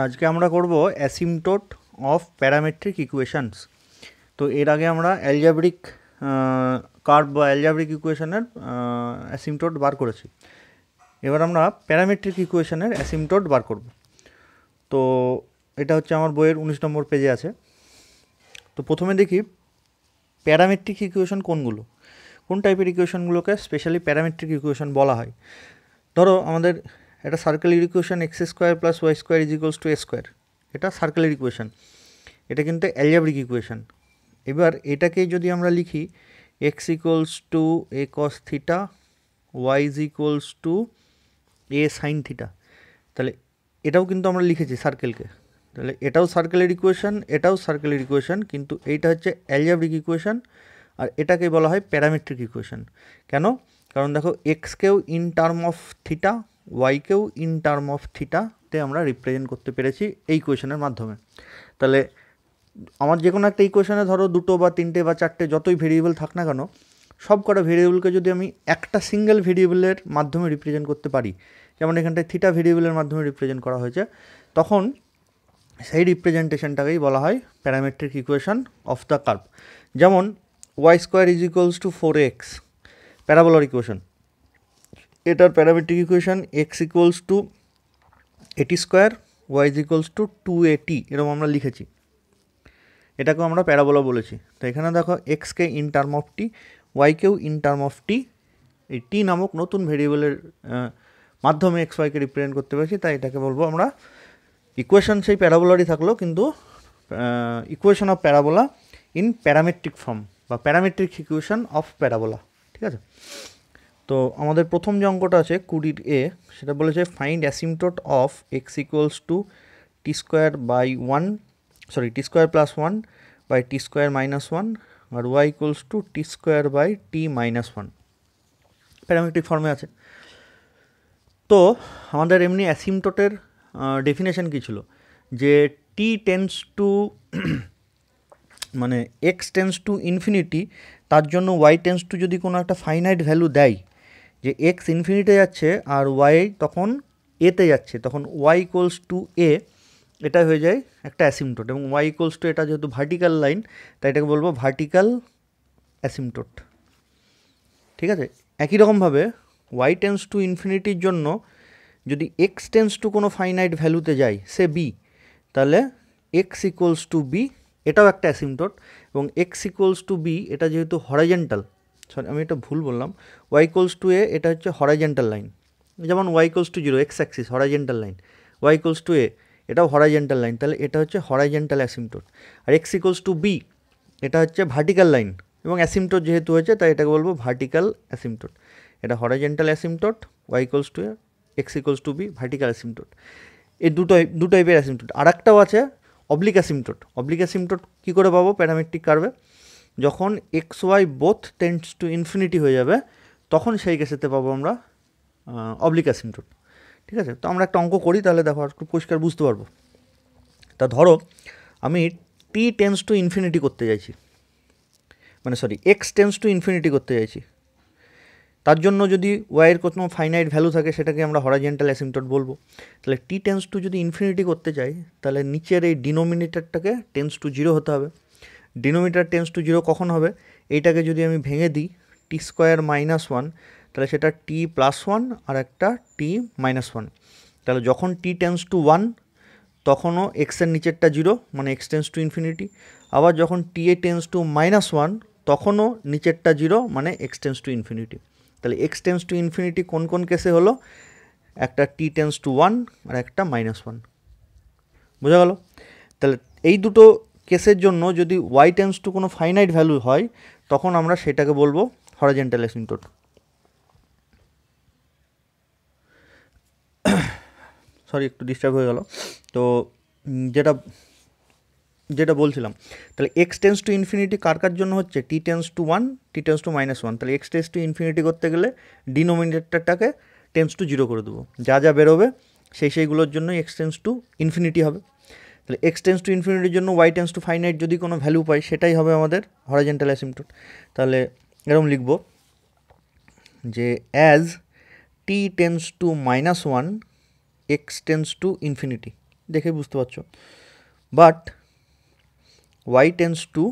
আজকে আমরা করব অ্যাসিম্পটোট অফ প্যারামেট্রিক ইকুয়েশনস। তো এর আগে আমরা অ্যালজেব্রিক কার্ভ বা অ্যালজেব্রিক ইকুয়েশনের অ্যাসিম্পটোট বার করেছি। এবার আমরা প্যারামেট্রিক ইকুয়েশনের অ্যাসিম্পটোট বার করব। তো এটা হচ্ছে আমার বইয়ের 19 নম্বর পেজে আছে। তো প্রথমে দেখি প্যারামেট্রিক ইকুয়েশন কোনগুলো, কোন টাইপের ইকুয়েশনগুলোকে স্পেশালি প্যারামেট্রিক ইকুয়েশন বলা হয়। ধরো আমাদের একটা সার্কেলের equation X square plus Y square is equals to A square, এটা সার্কেলের ইকুয়েশন, এটা কিন্তু অ্যালজেব্রিক ইকুয়েশন। এবার এটাকে যদি আমরা লিখি X equals to A cos theta, Y is equals to A sine theta, তাহলে এটাও কিন্তু আমরা লিখেছি সার্কেলকে, তাহলে এটাও সার্কেলের ইকুয়েশন, এটাও সার্কেলের ইকুয়েশন, কিন্তু এইটা হচ্ছে অ্যালজেব্রিক ইকুয়েশন আর এটাকে বলা হয় প্যারামেট্রিক ইকুয়েশন। কেন? কারণ দেখো এক্সকেও ইন টার্ম অফ থিটা, ওয়াইকেও ইন টার্ম অফ থিটাতে আমরা রিপ্রেজেন্ট করতে পেরেছি এই ইকুয়েশনের মাধ্যমে। তাহলে আমার যে কোনো একটা ইকুয়েশনে ধরো দুটো বা তিনটে বা চারটে যতই ভেরিয়েবল থাক না কেন, সব কটা ভেরিয়েবলকে যদি আমি একটা সিঙ্গেল ভেরিয়েবলের মাধ্যমে রিপ্রেজেন্ট করতে পারি, যেমন এখানটায় থিটা ভেরিয়েবলের মাধ্যমে রিপ্রেজেন্ট করা হয়েছে, তখন সেই রিপ্রেজেন্টেশনটাকেই বলা হয় parametric equation of the curve. যেমন Y square is equals to 4x, প্যারাবোলার ইকুয়েশন, এটার parametric equation X equals to A T square, Y is equals to 2at, এরকম আমরা লিখেছি, এটাকেও আমরা প্যারাবোলা বলেছি। তো এখানে দেখো এক্সকে ইন টার্ম অফ টি, ওয়াইকেও ইন টার্ম অফ টি, এই টি নামক নতুন ভেরিয়েবলের মাধ্যমে এক্স ওয়াইকে রিপ্রেজেন্ট করতে পেরেছি, তাই এটাকে বলবো আমরা ইকুয়েশন সেই প্যারাবোলারই থাকলো, কিন্তু equation of parabola in parametric form বা প্যারামেট্রিক ইকুয়েশন অফ প্যারাবোলা। ঠিক আছে, তো আমাদের প্রথম যে অঙ্কটা আছে 20 এ, সেটা বলেছে find asymptote of X equals to T square by 1, sorry T square plus 1 by T square minus 1 আর Y equals to T square by T minus 1, parametric ফর্মে আছে। তো আমাদের এমনি অ্যাসিম্পটোটের ডেফিনেশন কী ছিল, যে টি টেন্স টু মানে এক্স টেন্স টু ইনফিনিটি, তার জন্য ওয়াই টেন্স টু যদি কোনো একটা ফাইনাইট ভ্যালু দেয়, যে এক্স ইনফিনিটে যাচ্ছে আর ওয়াই তখন এতে যাচ্ছে, তখন ওয়াই ইকুয়ালস টু এ, এটা হয়ে যায় একটা অ্যাসিম্পটোট। এবং ওয়াই ইকুয়ালস টু এটা যেহেতু ভার্টিক্যাল লাইন, তাই এটাকে বলবো ভার্টিক্যাল অ্যাসিম্পটোট। ঠিক আছে, একই রকমভাবে ওয়াই টেন্স টু ইনফিনিটির জন্য যদি এক্স টেন্স টু কোনো ফাইনাইট ভ্যালুতে যায়, সে বি, তাহলে এক্স ইকুয়ালস টু বি, এটাও একটা অ্যাসিম্পটোট। এবং এক্স ইকুয়ালস টু বি এটা যেহেতু হরাইজেন্টাল, সরি আমি এটা ভুল বললাম, ওয়াই ইকুয়ালস টু এ এটা হচ্ছে হরাইজেন্টাল লাইন, যেমন Y equals to 0 X axis horizontal line, Y equals to A এটাও হরাইজেন্টাল লাইন, তাহলে এটা হচ্ছে হরাইজেন্টাল অ্যাসিম্পটোট। আর এক্স ইকুয়ালস টু বি এটা হচ্ছে ভার্টিক্যাল লাইন, এবং অ্যাসিম্পটোট যেহেতু হয়েছে তাই এটাকে বলবো ভার্টিক্যাল অ্যাসিম্পটোট। এটা horizontal asymptote, y equals to a, x equals to b, vertical asymptote. এই দু টাইপের অ্যাসিম্পটোট। আর একটাও আছে অবলিক অ্যাসিম্পটোট। অবলিক অ্যাসিম্পটোট কী করে পাবো প্যারামেট্রিক কার্ভে, যখন X Y both tends to infinity হয়ে যাবে, তখন সেই কেসেতে পাবো আমরা অবলিক অ্যাসিম্পটোট। ঠিক আছে, তো আমরা একটা অঙ্ক করি, তাহলে দেখো একটু পরিষ্কার বুঝতে পারবো। তা ধরো আমি টি টেন্স টু ইনফিনিটি করতে চাইছি, মানে sorry x tends to infinity করতে চাইছি, তার জন্য যদি ওয়াইয়ের কোনো ফাইনাইট ভ্যালু থাকে, সেটাকে আমরা হরাইজেন্টাল অ্যাসিম্পটোট বলবো। তাহলে টি টেন্স টু যদি ইনফিনিটি করতে চাই, তাহলে নিচের এই ডিনোমিনেটরটাকে টেন্স টু 0 হতে হবে। ডিনোমিনেটর টেন্স টু 0 কখন হবে, এইটাকে যদি আমি ভেঙে দিই টি স্কোয়ার মাইনাস 1, তাহলে সেটা টি প্লাস 1 আর একটা টি মাইনাস 1। তাহলে যখন টি টেন্স টু 1, তখনও এক্সের নিচেরটা 0, মানে এক্স টেন্স টু ইনফিনিটি। আবার যখন টি এ টেন্স টু মাইনাস 1, তখনও নিচেরটা 0, মানে এক্স টেন্স টু ইনফিনিটি। তাহলে এক্স টেন্স টু ইনফিনিটি কোন কোন কেসে হলো, একটা টি টেন্স টু 1 আর একটা মাইনাস 1। বোঝা গেল? তাহলে এই দুটো কেসের জন্য যদি ওয়াই টেন্স টু কোনো ফাইনাইট ভ্যালু হয়, তখন আমরা সেটাকে বলবো হরাইজেন্টাল অ্যাসিম্পটোট। সরি একটু ডিস্টার্ব হয়ে গেল। তো যেটা বলছিলাম, তাহলে এক্স টেন্স টু ইনফিনিটি কার কার জন্য হচ্ছে, টি tends to 1, T tends to minus 1। তাহলে এক্স টেন্স টু ইনফিনিটি করতে গেলে ডিনোমিনেটরটাকে টেন্স টু 0 করে দেবো, যা যা বেরোবে সেইগুলোর জন্য এক্স টেন্স টু ইনফিনিটি হবে। তাহলে এক্স টেন্স টু ইনফিনিটির জন্য ওয়াই টেন্স টু ফাইনাইট যদি কোনো ভ্যালু পাই, সেটাই হবে আমাদের হরাইজেন্টাল অ্যাসিম্পটোট। তাহলে এরকম লিখব যে as T tends to minus 1 x tends to infinity, দেখে বুঝতে পারছো। বাট ওয়াই টেন্স টু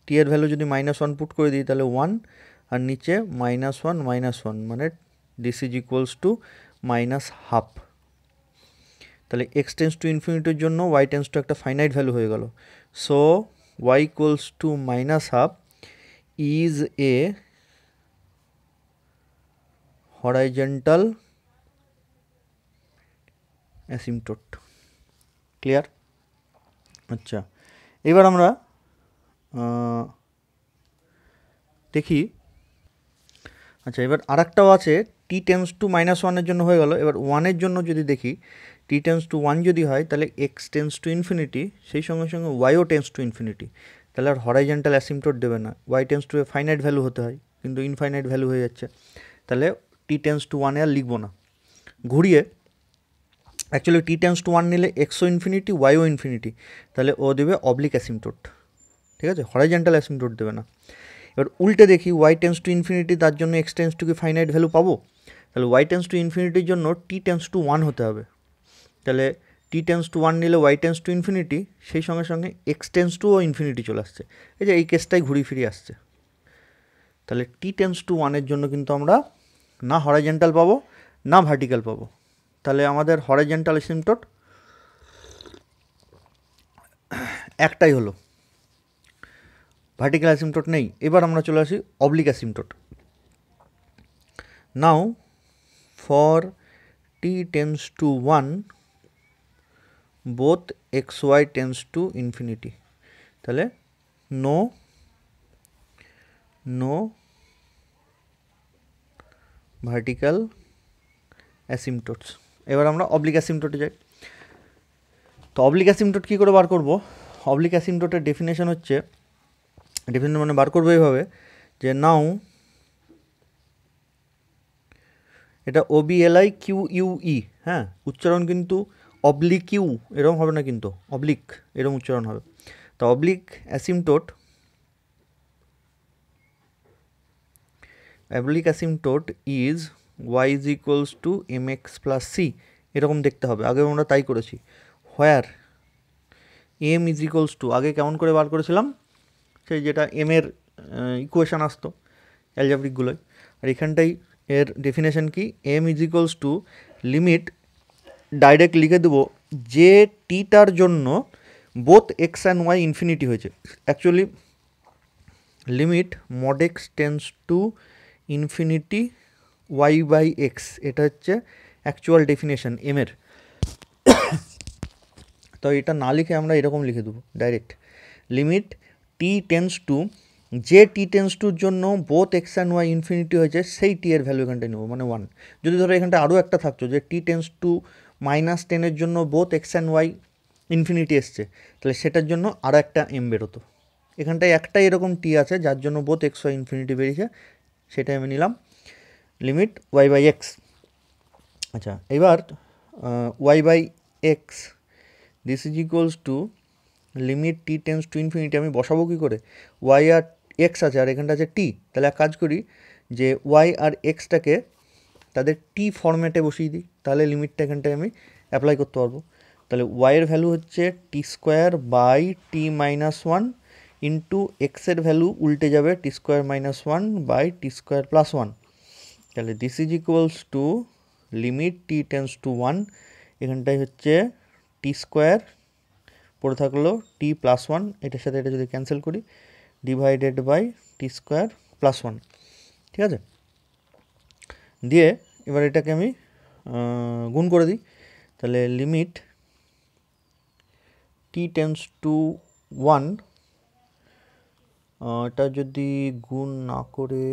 টি এর ভ্যালু যদি -1 পুট করে দিই তাহলে 1 আর নিচে -1 মানে this is equals to -half. তাহলে এক্স টেন্স টু ইনফিনিটির জন্য ওয়াই টেন্স টু একটা ফাইনাইট ভ্যালু হয়ে গেল। So y equals to -half is a horizontal asymptote. Clear? আচ্ছা, এবার আমরা দেখি। আচ্ছা, এবার আরেকটাও আছে, টি টেন্স টু -1 জন্য হয়ে গেল। এবার 1 জন্য যদি দেখি, টি টেন্স টু 1 যদি হয় তাহলে এক্স টেন্স টু ইনফিনিটি, সেই সঙ্গে সঙ্গে ওয়াইও টেন্স টু ইনফিনিটি, তাহলে আর হরাইজন্টাল অ্যাসিম্পটোট দেবে না। Y tends to a finite value হতে হয়, কিন্তু ইনফাইনাইট ভ্যালু হয়ে যাচ্ছে, তাহলে টি টেন্স টু 1 আর লিখবো না। ঘুরিয়ে অ্যাকচুয়ালি টি টেন্স টু 1 নিলে এক্সও ইনফিনিটি ওয়াইও ইনফিনিটি, তাহলে ও দেবে অবলিক অ্যাসিম্পটোট। ঠিক আছে, হরাইজন্টাল অ্যাসিম্পটোট দেবে না। এবার উল্টে দেখি, ওয়াই টেন্স টু ইনফিনিটি, তার জন্য এক্স টেন্স টু কি ফাইনাইট ভ্যালু পাবো? তাহলে ওয়াই টেন্স টু ইনফিনিটির জন্য টি টেন্স টু 1 হতে হবে। তাহলে টি টেন্স টু 1 নিলে ওয়াই টেন্স টু ইনফিনিটি, সেই সঙ্গে সঙ্গে এক্স টেন্স টুও ইনফিনিটি চলে আসছে। এই যে এই কেসটাই ঘুরিয়ে ফিরিয়ে আসছে। তাহলে টি টেন্স টু 1 জন্য কিন্তু আমরা না হরাইজন্টাল পাবো না ভার্টিক্যাল পাবো। তাহলে আমাদের হরাইজন্টাল অ্যাসিম্পটোট একটাই হলো, ভার্টিক্যাল অ্যাসিম্পটোট নেই। এবার আমরা চলে আসি oblique asymptote. Now for t tends to 1 both x Y tends to infinity, তাহলে নো ভার্টিক্যাল অ্যাসিম্পটোটস। এবার আমরা অবলিক অ্যাসিম্পটোটে যাই। তো অবলিক অ্যাসিম্পটোট কী করে বার করব? অবলিক অ্যাসিম্পটোটের ডেফিনেশন হচ্ছে, ডেফিনেশন মানে বার করবো এইভাবে যে নাও এটা OBLI QUE, হ্যাঁ, উচ্চারণ কিন্তু অবলিক ইউ এরকম হবে না, কিন্তু অবলিক এরকম উচ্চারণ হবে। তো oblique asymptote is Y is equals to mx plus c, এরকম দেখতে হবে। আগে আমরা তাই করেছি। Where m is equals to, আগে কেমন করে বার করেছিলাম, সেই যেটা এম এর ইকুয়েশান আসতো অ্যালজাব্রিকগুলোয়, আর এখানটাই এর ডেফিনেশন কি, m is equals to limit, direct লিখে দেবো যে টিটার জন্য both x and Y infinity হয়েছে। Actually limit mod x tends to infinity y by x, এটা হচ্ছে অ্যাকচুয়াল ডেফিনেশন এমের। তো এটা না লিখে আমরা এরকম লিখে দেবো direct, limit T tends to, যে টি টেন্স টুর জন্য both x and Y infinity হয়েছে সেই টি এর ভ্যালু এখানটায় নেবো, মানে 1। যদি ধরো এখানটা আরও একটা থাকতো যে টি টেন্স টু -10 জন্য both x and Y infinity এসছে, তাহলে সেটার জন্য আরও একটা এম বেরোতো। এখানটায় একটাই এরকম টি আছে যার জন্য বোথ এক্স ওয়াই ইনফিনিটি বেরিয়েছে, সেটা আমি নিলাম লিমিট ওয়াই বাই এক্স। আচ্ছা, এবার Y by X this is equals to limit T tends to infinity, আমি বসাবো কী করে, ওয়াই আর এক্স আছে আর এখানটা আছে টি, তাহলে এক কাজ করি যে ওয়াই আর এক্সটাকে তাদের টি ফরম্যাটে বসিয়ে দিই, তাহলে লিমিটটা এখানটায় আমি অ্যাপ্লাই করতে পারবো। তাহলে ওয়াইয়ের ভ্যালু হচ্ছে t square by T minus 1 into এক্সের ভ্যালু উল্টে যাবে t square minus 1 by T square plus 1, তাহলে this is equals to limit T tends to 1, এখানটায় হচ্ছে টি স্কোয়ার পড়ে থাকলো টি প্লাস 1, এটার সাথে এটা যদি ক্যান্সেল করি divided by T square plus 1, ঠিক আছে। দিয়ে এবার এটাকে আমি গুণ করে দিই, তাহলে লিমিট টি টেন্স টু 1, এটা যদি গুণ না করে,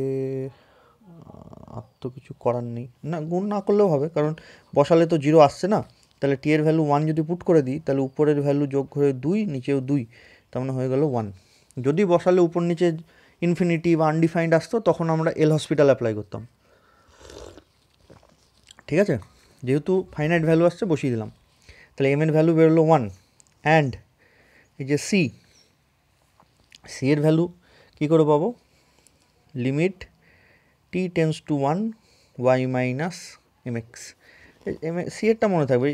আর তো কিছু করার নেই, না গুণ না করলেও হবে, কারণ বসালে তো 0 আসছে না। তাহলে টি এর ভ্যালু 1 যদি পুট করে দিই, তাহলে উপরের ভ্যালু যোগ করে 2, নিচেও 2, তার মানে হয়ে গেল 1। যদি বসালে উপর নিচে ইনফিনিটি বা আনডিফাইন্ড আসতো, তখন আমরা এল হসপিটাল অ্যাপ্লাই করতাম, ঠিক আছে। যেহেতু ফাইনাইট ভ্যালু আসছে বসিয়ে দিলাম, তাহলে এম এর ভ্যালু বেরোলো 1, অ্যান্ড এই যে সি এর ভ্যালু কী করে পাবো, limit T tends to 1 y minus m x, c এরটা মনে থাকবে,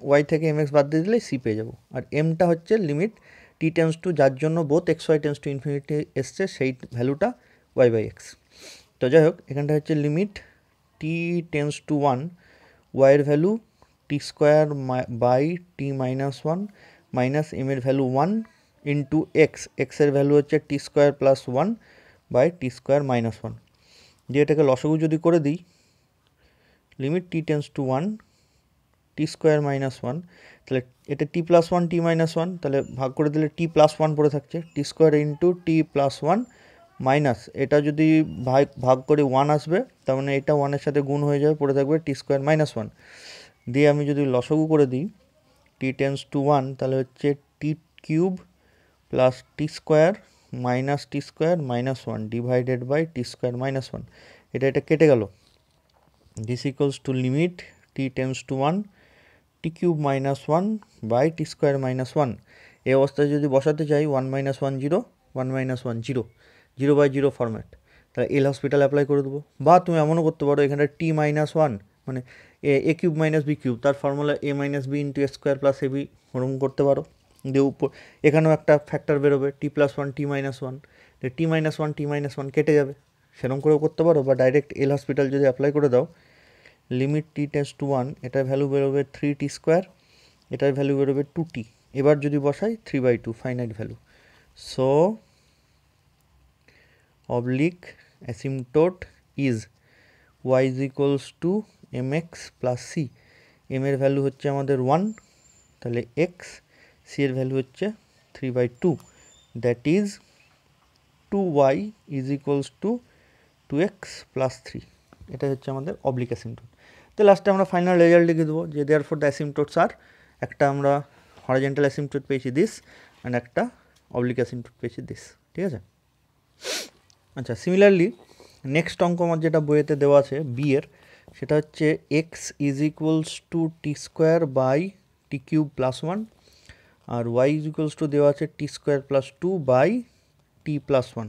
ওয়াই থেকে এম এক্স বাদ দিয়ে দিলে সি পেয়ে যাবো। আর এমটা হচ্ছে লিমিট টি টেন্স টু, যার জন্য both x Y tends to infinity এসছে, সেই ভ্যালুটা ওয়াই বাই এক্স। তো যাই হোক, এখানটা হচ্ছে limit T tends to one, ওয়াইয়ের value t square by T minus one minus m এর ভ্যালু ওয়ান ইন্টু এক্স, এক্সের ভ্যালু হচ্ছে t square plus one by T square minus one. দিয়ে এটাকে লসাগু যদি করে দিই, limit T tends to one t square minus one, তাহলে এটা t plus one t minus one, তাহলে ভাগ করে দিলে টি প্লাস ওয়ান পড়ে থাকছে, t square into T plus one minus, এটা যদি ভাগ করে ওয়ান আসবে, তার মানে এটা ওয়ানের সাথে গুণ হয়ে যাবে, পড়ে থাকবে টি স্কোয়ার মাইনাস ওয়ান। দিয়ে আমি যদি লসাগু করে দিই টি টেন্স টু ওয়ান, তাহলে হচ্ছে t cube plus t square minus t square minus one divided by T square minus one. এটা কেটে গেল। This equals to limit T tends to one t cube minus one by T square minus one. এই অবস্থায় যদি বসাতে চাই one minus one zero, one minus one zero, zero by zero format, তাহলে L hospital apply করে দেবো। বা তুমি এমনও করতে পারো, এখানে টি মাইনাস ওয়ান মানে a cube minus b cube, তার formula a minus b into a square plus a b, ওরকম করতে পারো। দিয়ে উপর এখানেও একটা ফ্যাক্টর বেরোবে t plus one t minus one, t minus one t minus one কেটে যাবে, সেরকম করেও করতে পারো। বা ডাইরেক্ট এল হসপিটাল যদি অ্যাপ্লাই করে দাও, limit T tends to one, এটার ভ্যালু বেরোবে থ্রি টি স্কোয়ার, এটার ভ্যালু বেরোবে টু টি। এবার যদি বসাই three by two finite value. So oblique asymptote is Y is equals to M X plus C. M এর ভ্যালু হচ্ছে আমাদের ওয়ান, তাহলে এক্স, সি এর ভ্যালু হচ্ছে three by two, that is to Y is equals to two X plus three. এটা হচ্ছে আমাদের oblique অ্যাসিমটোট। তো লাস্টে আমরা ফাইনাল রেজাল্ট লিখে দেবো যে দেয়ার ফর দ্য অ্যাসিমটোটস আর, একটা আমরা হরিজন্টাল অ্যাসিমটোট পেয়েছি দিস, অ্যান্ড একটা অবলিক অ্যাসিমটোট পেয়েছি দিস। ঠিক আছে? আচ্ছা, সিমিলারলি নেক্সট অঙ্ক আমার যেটা বইয়েতে দেওয়া আছে বি এর, সেটা হচ্ছে x is equals to T square by T cube plus one, আর ওয়াই ইজ ইকুয়ালস টু দেওয়া আছে t square plus two by t plus one.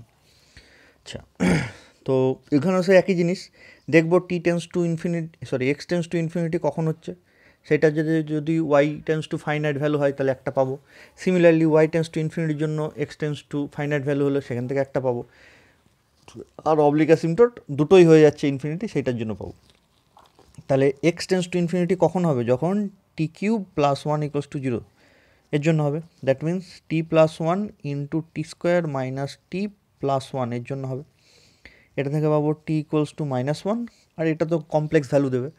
আচ্ছা, তো এখানেও সে একই জিনিস দেখবো, t tends to infinity, sorry x tends to infinity কখন হচ্ছে, সেটা যদি y tends to finite value হয় তাহলে একটা পাবো। সিমিলারলি ওয়াই টেন্স টু ইনফিনিটির জন্য x tends to finite value হলে সেখান থেকে একটা পাবো। আর অবলিক অ্যাসিমটোট দুটোই হয়ে যাচ্ছে ইনফিনিটি, সেইটার জন্য পাবো। তাহলে এক্স টেন্স টু ইনফিনিটি কখন হবে, যখন t cube plus one equals to zero, এর জন্য হবে। That means t plus one into t square minus t plus one, এর জন্য হবে। এটা থেকে পাবো t equals to minus one, আর এটা তো কমপ্লেক্স ভ্যালু দেবে,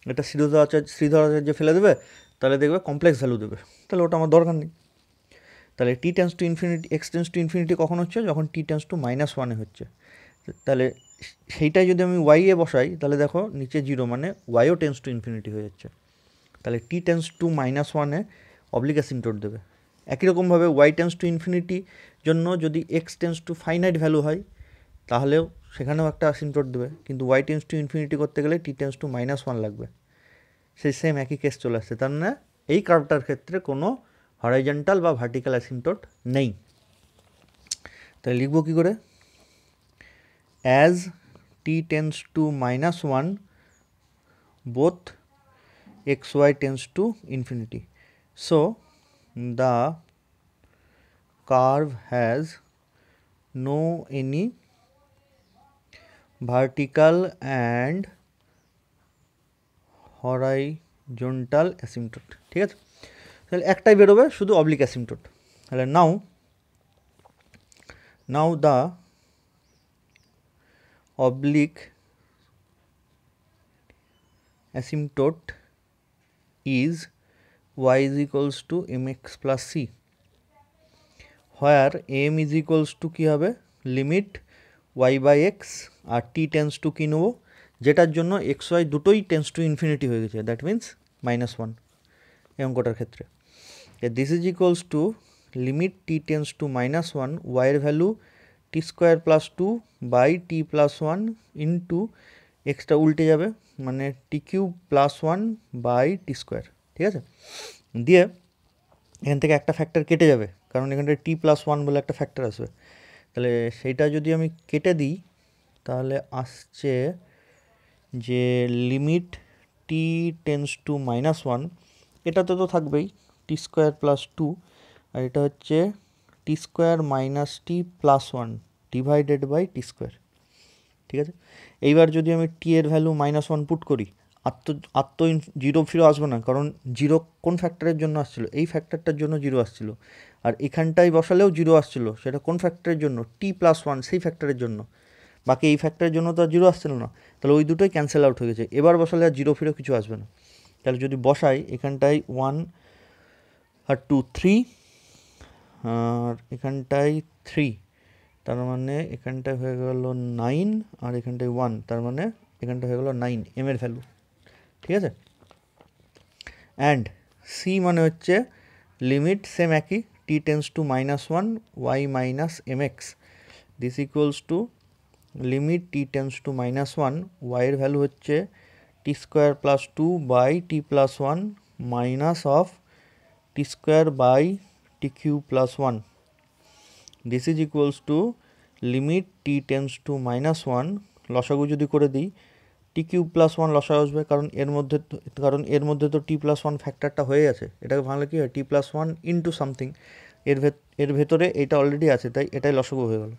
এটা শ্রীধর আচার্য ফেলে দেবে, তাহলে দেখবে কমপ্লেক্স ভ্যালু দেবে, তাহলে ওটা আমার দরকার নেই। তাহলে টি tends to infinity, x tends to infinity কখন হচ্ছে, যখন টি টেন্স টু মাইনাস ওয়ানে হচ্ছে। তাহলে সেইটাই যদি আমি ওয়াইয়ে বসাই, তাহলে দেখো নিচে জিরো, মানে ওয়াইও টেন্স টু ইনফিনিটি হয়ে যাচ্ছে। তাহলে টি টেন্স টু মাইনাস ওয়ানে অবলিক অ্যাসিমটোট দেবে। একই রকমভাবে ওয়াই টেন্স টু ইনফিনিটি জন্য যদি x tends to finite value হয়, তাহলেও সেখানেও একটা অ্যাসিমটোট দেবে, কিন্তু ওয়াই টেন্স টু ইনফিনিটি করতে গেলে টি টেন্স টু মাইনাস ওয়ান লাগবে। সেই সেম একই কেস চলে আসছে, তার মানে এই কার্ভটার ক্ষেত্রে কোনো হরাইজন্টাল বা ভার্টিক্যাল অ্যাসিমটোট নেই। তাহলে লিখবো কী করে, as T tends to minus one both x Y tends to infinity, so the curve has no any vertical and horizontal asymptote. ঠিক আছে? তাহলে একটাই বেরোবে শুধু অবলিক অ্যাসিমটোট। তাহলে now the oblique asymptote is y is equals to mx plus c, where m is equals to কী হবে, limit y by x, আর t টেন্স টু কী নেবো, যেটার জন্য এক্স ওয়াই দুটোই টেন্স টু ইনফিনিটি হয়ে গেছে, দ্যাট মিন্স মাইনাস ওয়ান এই অঙ্কটার ক্ষেত্রে। This is equals to limit T tends to minus one, ওয়াইয়ের value t square plus two by t plus one into এক্সটা উল্টে যাবে, মানে t cube plus one by T square. ঠিক আছে? দিয়ে এখান থেকে একটা ফ্যাক্টর কেটে যাবে, কারণ এখানটায় টি প্লাস ওয়ান বলে একটা ফ্যাক্টর আসবে। তাহলে সেইটা যদি আমি কেটে দিই, তাহলে আসছে যে লিমিট টি টেন্স টু -1, এটাতে তো থাকবেই টি স্কোয়ার প্লাস 2, আর এটা হচ্ছে t square minus t plus 1 divided by T square. ঠিক আছে, এইবার যদি আমি টি এর ভ্যালু -1 পুট করি, আর তো জিরো ফিরো আসবে না, কারণ জিরো কোন ফ্যাক্টরের জন্য আসছিল, এই ফ্যাক্টরটার জন্য জিরো আসছিল। আর এখানটায় বসালেও জিরো আসছিল, সেটা কোন ফ্যাক্টরের জন্য, টি প্লাস 1 সেই ফ্যাক্টরের জন্য। বাকি এই ফ্যাক্টরের জন্য তো আর জিরো আসছিল না, তাহলে ওই দুটোই ক্যান্সেল আউট হয়ে গেছে। এবার বসালে আর জিরো ফিরো কিছু আসবে না। তাহলে যদি বসাই, এখানটায় 1 আর 2 3, আর এখানটায় 3, তার মানে এখানটায় হয়ে গেল 9, আর এখানটায় 1, তার মানে এখানটা হয়ে গেল 9 এম এর ভ্যালু। ঠিক আছে, অ্যান্ড সি মানে হচ্ছে লিমিট সেম একই, t tends to -1 y minus m x, this equals to limit T tends to -1, ওয়াইয়ের ভ্যালু হচ্ছে t square plus 2 by t plus 1 minus of t square by t cube plus 1, this is equals to limit T tends to -1, লসাগু যদি করে দিই টি cube plus 1 লসাগু আসবে, কারণ এর মধ্যে তো টি প্লাস 1 ফ্যাক্টরটা হয়ে আছে। এটাকে ভাঙলে কী হয়, টি প্লাস 1 ইন্টু সামথিং, এর ভেতরে এইটা অলরেডি আছে, তাই এটাই লসাগু হয়ে গেল।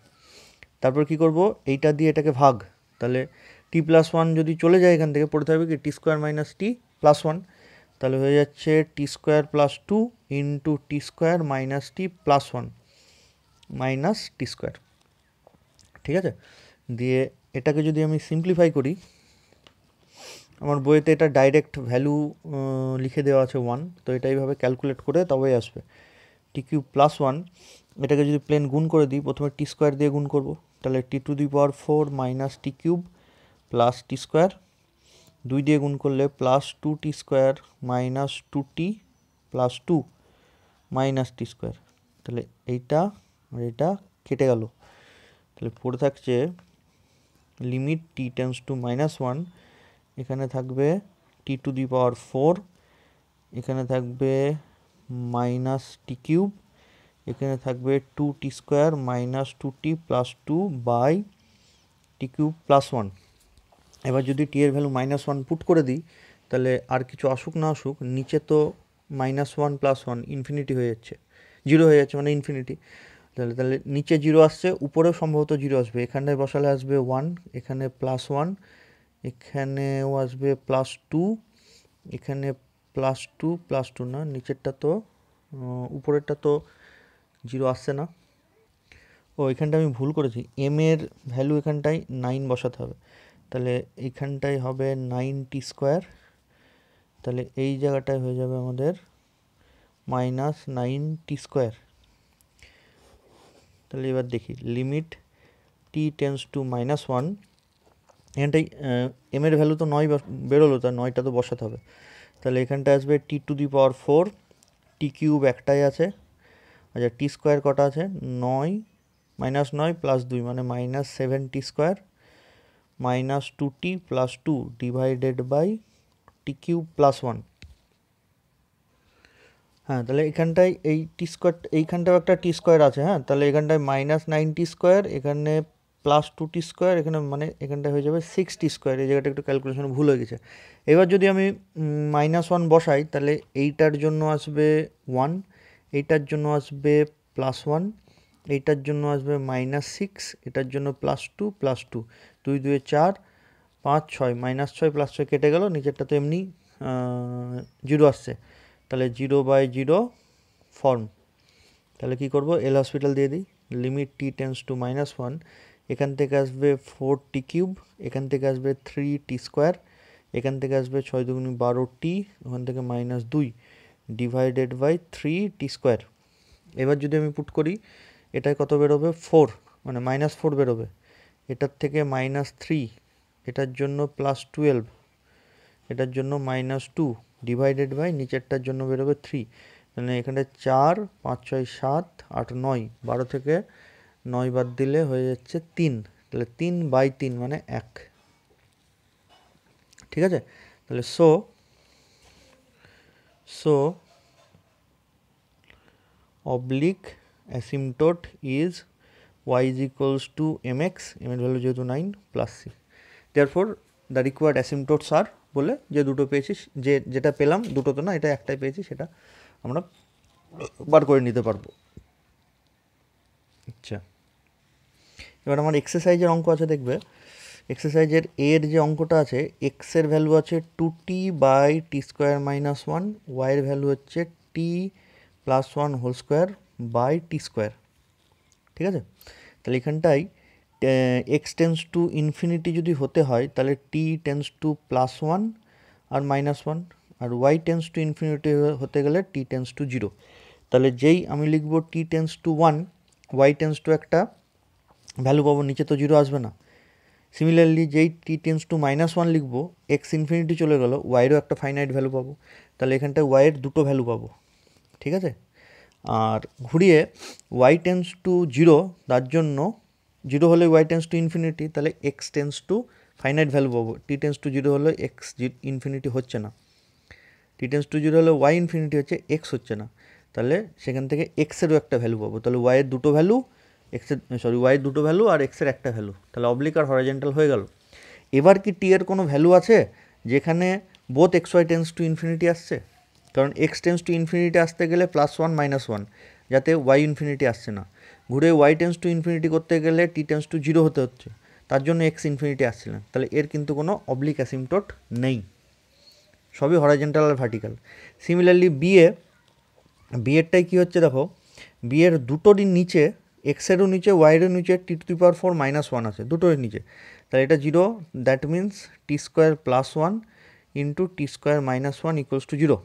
তারপর কি করব, এইটা দিয়ে এটাকে ভাগ, তাহলে টি প্লাস 1 যদি চলে যায় এখান থেকে, পড়ে থাকবে কি টি স্কোয়ার মাইনাস টি প্লাস 1, তাহলে হয়ে যাচ্ছে টি square plus 2 into t square minus t plus 1 minus t square. ঠিক আছে, দিয়ে এটাকে যদি আমি সিম্পলিফাই করি, আমার বইতে এটা ডাইরেক্ট ভ্যালু লিখে দেওয়া আছে 1, তো এটা এইভাবে ক্যালকুলেট করে তবেই আসবে টি কিউব প্লাস 1। এটাকে যদি প্লেন গুণ করে দিই, প্রথমে টি স্কোয়ার দিয়ে গুণ করব, তাহলে t to the power 4 minus t cube plus t square, 2 দিয়ে গুণ করলে plus 2 t square minus 2t plus 2 minus t square. তাহলে এইটা আর এটা কেটে গেল, তাহলে পড়ে থাকছে লিমিট টি টেন্স টু -1, এখানে থাকবে টি টু দি পাওয়ার 4, এখানে থাকবে মাইনাস টি কিউব, এখানে থাকবে 2t square minus 2t plus 2 by T cube plus 1। এবার যদি টি এর ভ্যালু -1 পুট করে দিই, তাহলে আর কিছু আসুক না আসুক, নিচে তো -1 প্লাস 1 ইনফিনিটি হয়ে যাচ্ছে, জিরো হয়ে যাচ্ছে, মানে ইনফিনিটি। তাহলে নিচে জিরো আসছে, উপরেও সম্ভবত জিরো আসবে, এখানটায় বসালে আসবে 1, এখানে প্লাস 1, এখানেও আসবে প্লাস 2, এখানে প্লাস 2 প্লাস 2 না, নিচেরটা তো উপরেরটা তো জিরো আসছে না। ও এখানটা আমি ভুল করেছি, এম এর ভ্যালু এখানটায় 9 বসাতে হবে, তাহলে এখানটায় হবে 9t স্কোয়ার, তাহলে এই জায়গাটায় হয়ে যাবে আমাদের -9t স্কোয়ার। তাহলে এবার দেখি লিমিট টি টেন্স টু -1, এখানটায় এম এর ভ্যালু তো 9 বেরোলো, তার 9টা তো বসাতে হবে। তাহলে এখানটায় আসবে টি to the power 4, T cube একটাই আছে, আচ্ছা টি স্কোয়ার কটা আছে, 9 -9 প্লাস 2 মানে -7t square minus 2t plus 2 divided by T cube plus 1। হ্যাঁ, তাহলে এখানটায় এই টি স্কোয়ার, এইখানটাও একটা টি স্কোয়ার আছে, হ্যাঁ, তাহলে এখানটায় -9t স্কোয়ার, এখানে প্লাস 2t স্কোয়ার, এখানে মানে এখানটায় হয়ে যাবে 6t স্কোয়ার, এই জায়গাটা একটু ক্যালকুলেশন ভুল হয়ে গেছে। এবার যদি আমি -1 বসাই, তাহলে এইটার জন্য আসবে 1, এইটার জন্য আসবে প্লাস 1, এইটার জন্য আসবে -6, এটার জন্য প্লাস 2 প্লাস 2, 2 2 4 5 6, -6 প্লাস 6 কেটে গেল, নিচেরটা তো এমনি জিরো আসছে, তাহলে 0/0 ফর্ম। তাহলে কি করব, এল হসপিটাল দিয়ে দিই, লিমিট টি টেন্স টু -1, এখান থেকে আসবে 4t কিউব, এখান থেকে আসবে 3t স্কোয়ার, এখান থেকে আসবে 6 দুগুণে 12t, ওখান থেকে -2 ডিভাইডেড বাই 3t স্কোয়ার। এবার যদি আমি পুট করি, এটায় কত বেরোবে, 4, মানে -4 বেরোবে, এটার থেকে -3, এটার জন্য +12, এটার জন্য -2 ডিভাইডেড বাই নিচেরটার জন্য বেরোবে 3, মানে এখানে 4 5 6 7 8 9, 12 থেকে 9 বাদ দিলে হয়ে যাচ্ছে 3, তাহলে 3/3 মানে 1। ঠিক আছে, তাহলে so oblique asymptote is y is equals to mx, m এর ভ্যালু যেহেতু 9 plus c, therefore the required asymptotes are বলে যে দুটো পেয়েছি, যেটা পেলাম দুটো তো না, এটা একটাই পেয়েছি, সেটা আমরা বার করে নিতে পারবো। আচ্ছা, এবার আমার এক্সারসাইজের অঙ্ক আছে, দেখবে এক্সারসাইজের এর যে অঙ্কটা আছে, এক্সের ভ্যালু আছে 2t/t²-1, ওয়াইয়ের ভ্যালু হচ্ছে t+1 whole square by T square. ঠিক আছে, তাহলে এখানটায় এক্স টেন্স টু ইনফিনিটি যদি হতে হয় তাহলে টি টেন্স টু +1 আর -1, আর ওয়াই টেন্স টু ইনফিনিটি হতে গেলে টি টেন্স টু 0। তাহলে যেই আমি লিখব T tends to 1, Y tends to একটা ভ্যালু পাবো, নিচে তো 0 আসবে না। সিমিলারলি যেই টি টেন্স টু -1 লিখবো, এক্স ইনফিনিটি চলে গেল, ওয়াইয়েরও একটা ফাইনাইট ভ্যালু পাবো, তাহলে এখানটায় ওয়াইয়ের দুটো ভ্যালু পাবো। ঠিক আছে, আর ঘুরিয়ে ওয়াই টেন্স টু 0, তার জন্য 0 হলে ওয়াই টেন্স টু ইনফিনিটি, তাহলে x tends to finite value পাবো। টি টেন্স টু 0 হলে এক্স ইনফিনিটি হচ্ছে না, টি টেন্স টু 0 হলে ওয়াই ইনফিনিটি হচ্ছে, এক্স হচ্ছে না, তাহলে সেখান থেকে এক্সেরও একটা ভ্যালু পাবো। তাহলে ওয়াইয়ের দুটো ভ্যালু, ওয়াইয়ের দুটো ভ্যালু আর এক্সের একটা ভ্যালু, তাহলে অবলিক আর হরাইজন্টাল হয়ে গেল। এবার কি টি এর কোনো ভ্যালু আছে যেখানে both x Y tends to infinity আসছে? কারণ এক্স টেন্স টু ইনফিনিটি আসতে গেলে +1 -1, যাতে ওয়াই ইনফিনিটি আসছে না। ঘুরে ওয়াই টেন্স টু ইনফিনিটি করতে গেলে টি টেন্স টু 0 হতে হচ্ছে, তার জন্য এক্স ইনফিনিটি আসছে না। তাহলে এর কিন্তু কোনো অবলিক অ্যাসিম্পটোট নেই, সবই হরাইজন্টাল আর ভার্টিক্যাল। সিমিলারলি বিএরটাই কী হচ্ছে দেখো, বিয়ের দুটোরই নিচে, এক্সেরও নিচে ওয়াইয়েরও নিচে t⁴ -1 আছে, দুটোরই নিচে, তাহলে এটা 0, that means t² +1 into t² -1 equals to 0।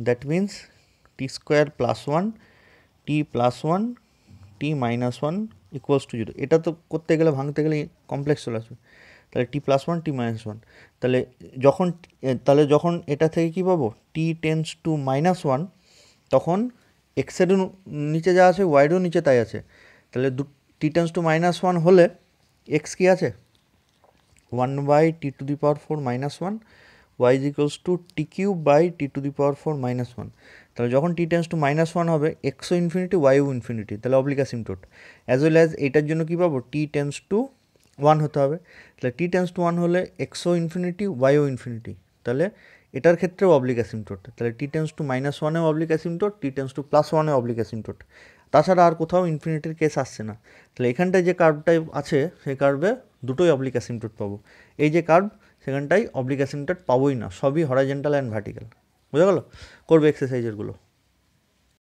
That means t² +1 t+1 t-1 equals to 0। এটা তো করতে গেলে, ভাঙতে গেলে কমপ্লেক্স চলে আসবে, তাহলে t+1 t-1। তাহলে যখন এটা থেকে কী পাবো, t টেন্স টু -1, তখন এক্সেরও নিচে যা আছে ওয়াইডও নিচে তাই আছে, তাহলে টি টেন্স টু -1 হলে এক্স কী আছে, 1/t⁴ -1, Y is equals two t³ t⁴ তাহলে যখন টি টেন্স টু -1 হবে, এক্সও ইনফিনিটি ওয়াইও ইনফিনিটি, তাহলে অবলিক অ্যাসিম্পটোট। অ্যাজ ওয়েল অ্যাজ এইটার জন্য কী পাবো, টি টেন্স টু 1 হতে হবে, তাহলে টি টেন্স টু 1 হলে এক্সও ইনফিনিটি ওয়াইও ইনফিনিটি, তাহলে এটার ক্ষেত্রেও অবলিক অ্যাসিম্পটোট। তাহলে টি টেন্স টু -1এও oblique asymptote, t tends to +1এও অবলিক অ্যাসিম্পটোট, তাছাড়া আর কোথাও ইনফিনিটির কেস আসছে না। তাহলে এখানটায় যে কার্ভটাই আছে, সেই কার্ভে দুটোই অবলিক অ্যাসিম্পটোট পাবো। এই যে কার্ভ, সেখানটায় অবলিক অ্যাসিম্পটোট পাবোই না, সবই হরাইজন্টাল অ্যান্ড ভার্টিক্যাল। বোঝা গেল? করবে এক্সারসাইজেরগুলো।